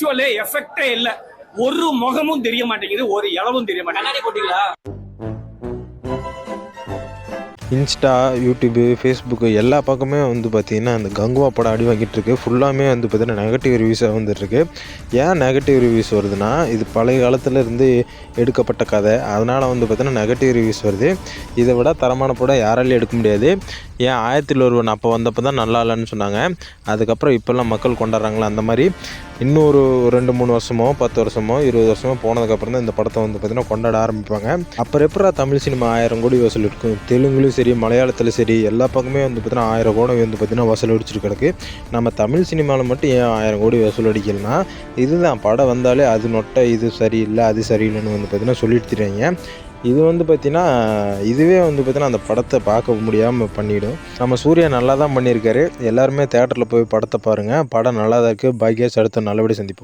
Visual எஃபெக்டே இல்ல. ஒரு முகமும் தெரிய மாட்டேங்குது, ஒரு இளவும் தெரிய மாட்டேங்குது. கண்ணாடி போட்டீங்களா? இன்ஸ்டா, யூடியூபு, ஃபேஸ்புக்கு எல்லா பக்கமே வந்து பார்த்திங்கன்னா அந்த கங்குவா படம் அடி வாங்கிட்டுருக்கு. ஃபுல்லாமே வந்து பார்த்திங்கன்னா நெகட்டிவ் ரிவ்யூஸாக வந்துட்டுருக்கு. ஏன் நெகட்டிவ் ரிவ்யூஸ் வருதுன்னா, இது பழைய காலத்தில் இருந்து எடுக்கப்பட்ட கதை. அதனால் வந்து பார்த்திங்கன்னா நெகட்டிவ் ரிவ்யூஸ் வருது. இதை விட தரமான படம் யாராலையும் எடுக்க முடியாது. ஏன் 1001 அப்போ வந்தப்போ தான் நல்லா இல்லைன்னு சொன்னாங்க. அதுக்கப்புறம் இப்போல்லாம் மக்கள் கொண்டாடுறாங்களா, அந்த மாதிரி இன்னொரு 2-3 வருஷமோ 10 வருஷமோ 20 வருஷமோ போனதுக்கப்புறம் தான் இந்த படத்தை வந்து பார்த்திங்கன்னா கொண்டாட ஆரம்பிப்பாங்க. அப்புறம் எப்படா தமிழ் சினிமா 1000 கோடி வசூல் இருக்கும்? தெலுங்குலையும் சரி, மலையாளத்தில் சரி, எல்லா பக்கமே வந்து பார்த்திங்கன்னா 1000 கோடி வந்து பார்த்திங்கன்னா வசூல் அடிச்சுட்டு கிடக்கு. நம்ம தமிழ் சினிமாவில் மட்டும் ஏன் 1000 கோடி வசூல் அடிக்கலைன்னா, இதுதான் படம் வந்தாலே அது நொட்டை, இது சரியில்லை, அது சரியில்லைன்னு வந்து பார்த்திங்கன்னா சொல்லிட்டு தெரியாங்க. இது வந்து பார்த்திங்கன்னா இதுவே வந்து பார்த்திங்கன்னா அந்த படத்தை பார்க்க முடியாமல் பண்ணிவிடும். நம்ம சூர்யா நல்லா தான் பண்ணியிருக்காரு. எல்லாருமே தேட்டரில் போய் படத்தை பாருங்கள். படம் நல்லா தான் இருக்குது. பாக்கியாஸ் அடுத்த நல்லபடியாக சந்திப்போம்.